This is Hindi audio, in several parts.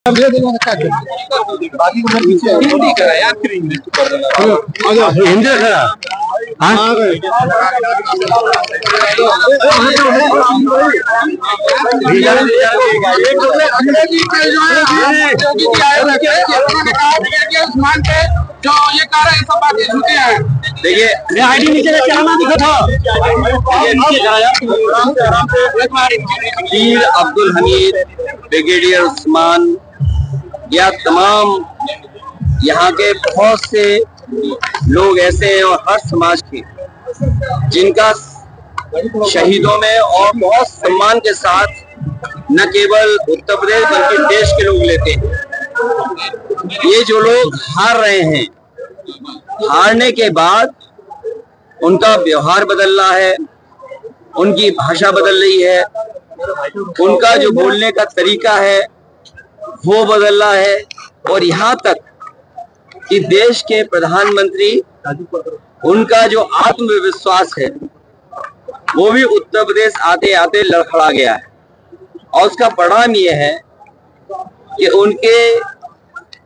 जो ये कह रहे हैं सब बातें झूठी हैं। देखिए मैं आईडी नीचे चलाना दिखा था। वीर अब्दुल हमीद, ब्रिगेडियर उस्मान, या तमाम यहाँ के बहुत से लोग ऐसे हैं और हर समाज के जिनका शहीदों में और बहुत सम्मान के साथ न केवल उत्तर प्रदेश बल्कि देश के लोग लेते हैं। ये जो लोग हार रहे हैं, हारने के बाद उनका व्यवहार बदल रहा है, उनकी भाषा बदल रही है, उनका जो बोलने का तरीका है वो बदल रहा है, और यहाँ तक कि देश के प्रधानमंत्री, उनका जो आत्मविश्वास है वो भी उत्तर प्रदेश आते आते लड़खड़ा गया है। और उसका परिणाम ये है कि उनके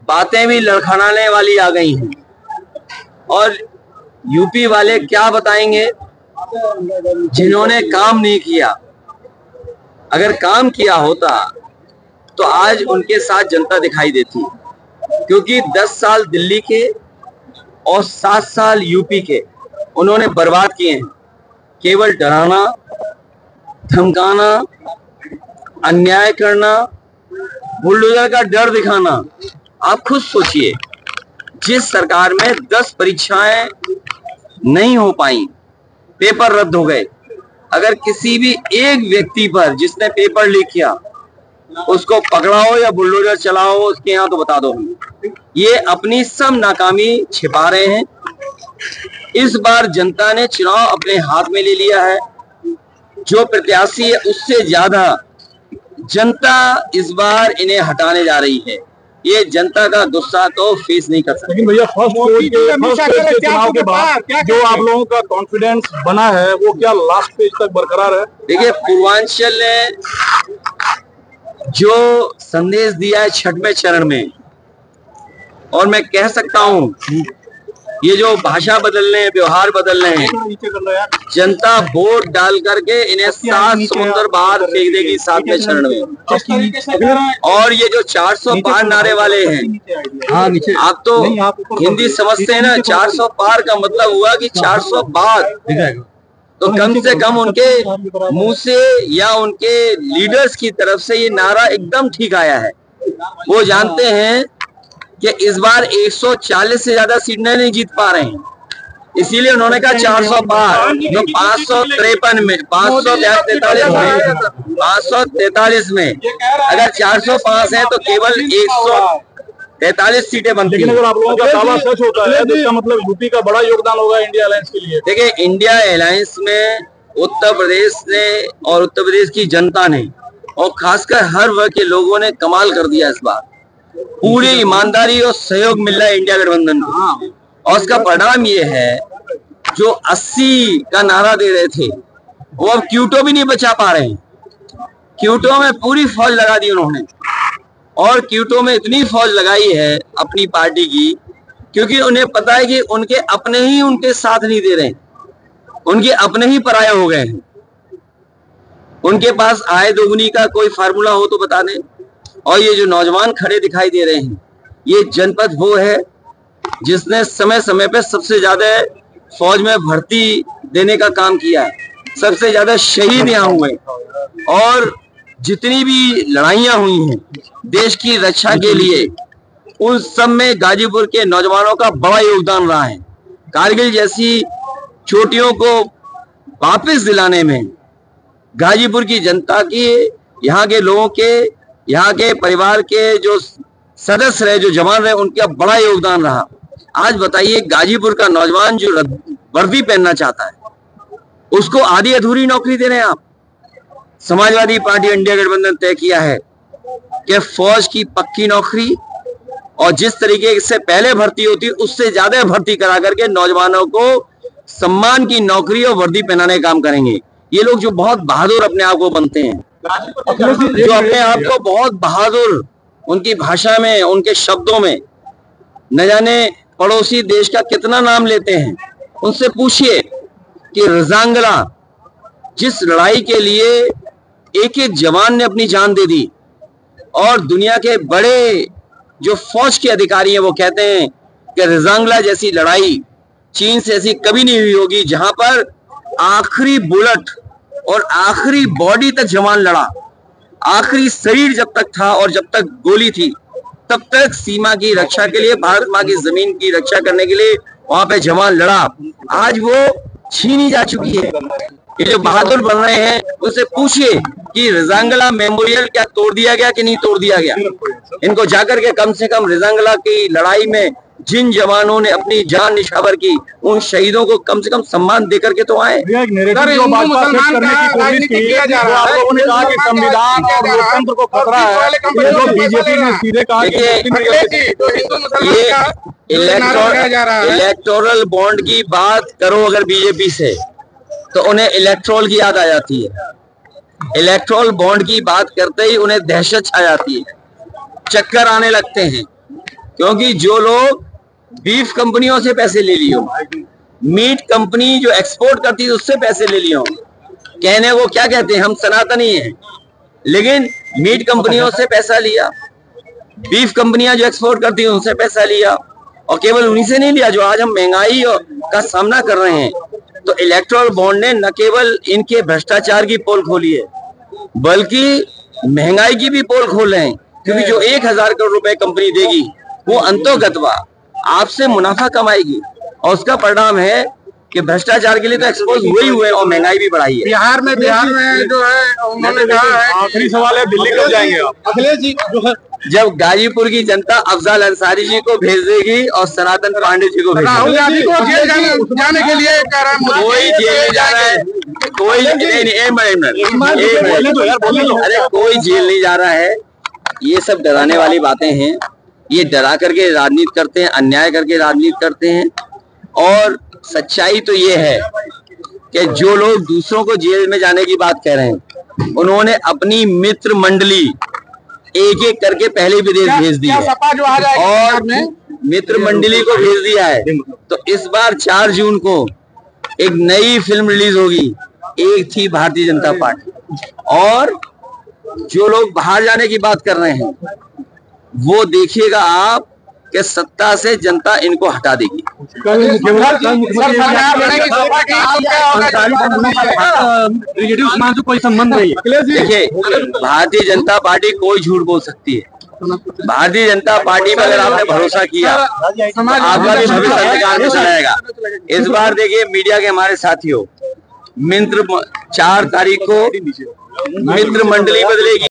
बातें भी लड़खड़ाने वाली आ गई हैं। और यूपी वाले क्या बताएंगे जिन्होंने काम नहीं किया। अगर काम किया होता तो आज उनके साथ जनता दिखाई देती, क्योंकि 10 साल दिल्ली के और 7 साल यूपी के उन्होंने बर्बाद किए हैं। केवल डराना, धमकाना, अन्याय करना, बुलडोजर का डर दिखाना। आप खुद सोचिए, जिस सरकार में 10 परीक्षाएं नहीं हो पाई, पेपर रद्द हो गए, अगर किसी भी एक व्यक्ति पर जिसने पेपर लीक किया उसको पकड़ाओ या बुलडोजर चलाओ उसके यहाँ, तो बता दो ये अपनी सब नाकामी छिपा रहे हैं। इस बार जनता ने चुनाव अपने हाथ में ले लिया है। जो प्रत्याशी है उससे ज्यादा जनता इस बार इन्हें हटाने जा रही है। ये जनता का गुस्सा तो फेस नहीं कर सकती। लेकिन भैया फर्स्ट फेज के चुनाव के बाद जो आप लोगों का कॉन्फिडेंस बना है वो क्या लास्ट फेज तक बरकरार है? देखिए, पूर्वांचल ने जो संदेश दिया है 6वें चरण में, और मैं कह सकता हूं ये जो भाषा बदल रहे हैं, व्यवहार बदल रहे हैं, जनता वोट डाल करके इन्हें 7 समुद्र बाहर फेंक देगी 7वें चरण में। और ये जो 400 पार नारे वाले हैं, आप तो हिंदी समझते हैं ना, 400 पार का मतलब हुआ कि 400 पार, तो कम से कम उनके मुंह से या उनके लीडर्स की तरफ से ये नारा एकदम ठीक आया है। वो जानते हैं कि इस बार 140 से ज्यादा सीट नहीं जीत पा रहे हैं, इसीलिए उन्होंने कहा 400 पार। तो 543 में, 543 में अगर 405 है तो केवल 143 सीटें बनती हैं। लेकिन अगर आप लोगों का दावा सच होता है तो इसका मतलब यूपी का बड़ा योगदान होगा इंडिया अलायंस के लिए। देखिए, इंडिया अलायंस में उत्तर प्रदेश ने और उत्तर प्रदेश की जनता ने और खासकर हर वर्ग के लोगों ने कमाल कर दिया। इस बार पूरी ईमानदारी और सहयोग मिल रहा है इंडिया गठबंधन को, और उसका परिणाम ये है जो 80 का नारा दे रहे थे वो अब क्यूटो भी नहीं बचा पा रहे हैं। क्यूटो में पूरी फौज लगा दी उन्होंने, और क्यूटो में इतनी फौज लगाई है अपनी पार्टी की, क्योंकि उन्हें पता है कि उनके अपने ही उनके साथ नहीं दे रहे, उनके अपने ही पराये हो गए हैं। उनके पास आय दोगुनी का कोई फार्मूला हो तो बता दें। और ये जो नौजवान खड़े दिखाई दे रहे हैं, ये जनपद वो है जिसने समय समय पे सबसे ज्यादा फौज में भर्ती देने का काम किया है, सबसे ज्यादा शहीद यहाँ हुए, और जितनी भी लड़ाइयाँ हुई हैं देश की रक्षा के लिए, उन सब में गाजीपुर के नौजवानों का बड़ा योगदान रहा है। कारगिल जैसी चोटियों को वापस दिलाने में गाजीपुर की जनता की, यहाँ के लोगों के, यहाँ के परिवार के जो सदस्य रहे, जो जवान रहे, उनका बड़ा योगदान रहा। आज बताइए, गाजीपुर का नौजवान जो वर्दी पहनना चाहता है उसको आधी अधूरी नौकरी दे रहे हैं आप। समाजवादी पार्टी इंडिया गठबंधन तय किया है कि फौज की पक्की नौकरी, और जिस तरीके से पहले भर्ती होती उससे ज्यादा भर्ती करा करके नौजवानों को सम्मान की नौकरी और वर्दी पहनाने का काम करेंगे। ये लोग जो बहुत बहादुर अपने आप को बनते हैं, जो अपने आप को बहुत बहादुर उनकी भाषा में, उनके शब्दों में न जाने पड़ोसी देश का कितना नाम लेते हैं। उनसे पूछिए कि रजांगला, जिस लड़ाई के लिए एक एक जवान ने अपनी जान दे दी, और दुनिया के बड़े जो फौज के अधिकारी हैं वो कहते हैं कि रजांगला जैसी लड़ाई चीन से ऐसी कभी नहीं हुई होगी, जहां पर आखिरी बुलेट और आखिरी बॉडी तक जवान लड़ा, आखिरी शरीर जब तक था और जब तक गोली थी तब तक सीमा की रक्षा के लिए, भारत माँ की जमीन की रक्षा करने के लिए वहां पे जवान लड़ा। आज वो छीनी जा चुकी है। ये जो बहादुर बन रहे हैं उससे पूछिए कि रजांगला मेमोरियल क्या तोड़ दिया गया कि नहीं तोड़ दिया गया। इनको जाकर के कम से कम रजांगला की लड़ाई में जिन जवानों ने अपनी जान निछावर की, उन शहीदों को कम से कम सम्मान देकर के तो आए। इलेक्टोरल बॉन्ड की बात करो अगर बीजेपी से तो उन्हें इलेक्ट्रोल की याद आ जाती है। इलेक्ट्रोल बॉन्ड की बात करते ही उन्हें दहशत छा जाती है, चक्कर आने लगते हैं, क्योंकि जो लोग बीफ कंपनियों से पैसे ले लियो, मीट कंपनी जो एक्सपोर्ट करती है उससे पैसे ले लियो, कहने को क्या कहते हैं, हम सनातनी हैं, लेकिन मीट कंपनियों से पैसा लिया, बीफ कंपनियां जो एक्सपोर्ट करती है उनसे पैसा लिया, और केवल उन्हीं से नहीं लिया जो आज हम महंगाई का सामना कर रहे हैं। तो इलेक्ट्रोल बॉन्ड ने न केवल इनके भ्रष्टाचार की पोल खोली है, बल्कि महंगाई की भी पोल खोल रहे हैं, क्योंकि जो 1000 करोड़ रुपए कंपनी देगी वो अंतोगतवा आपसे मुनाफा कमाएगी, और उसका परिणाम है कि भ्रष्टाचार के लिए तो एक्सपोज हुए ही हुए और महंगाई भी बढ़ाई है। बिहार में जो है उन्होंने कहा है, आखिरी सवाल है, दिल्ली कब जाएंगे आप? अखिलेश जी जो है जब गाजीपुर की जनता अफजल अंसारी जी को भेज देगी और सनातन पांडे जी को भेज राहुल देगी। गांधी को जेल जाने के लिए कह रहा है, कोई जेल नहीं जा रहा है, कोई नहीं, अरे कोई जेल नहीं जा रहा है। ये सब डराने वाली बातें हैं। ये डरा करके राजनीति करते हैं, अन्याय करके राजनीति करते हैं। और सच्चाई तो ये है कि जो लोग दूसरों को जेल में जाने की बात कह रहे हैं, उन्होंने अपनी मित्र मंडली एक एक करके पहले विदेश भेज दी है और मित्र मंडली को भेज दिया है। तो इस बार 4 जून को एक नई फिल्म रिलीज होगी, एक थी भारतीय जनता पार्टी, और जो लोग बाहर जाने की बात कर रहे हैं वो देखिएगा आप कि सत्ता से जनता इनको हटा देगी। कोई संबंध नहीं है। देखिए, भारतीय जनता पार्टी कोई झूठ बोल सकती है। भारतीय जनता पार्टी में अगर आपने भरोसा किया, आपका भी भविष्य अंधकार में चलाएगा। इस बार देखिए, मीडिया के हमारे साथियों, 4 तारीख को मित्र मंडली बदलेगी।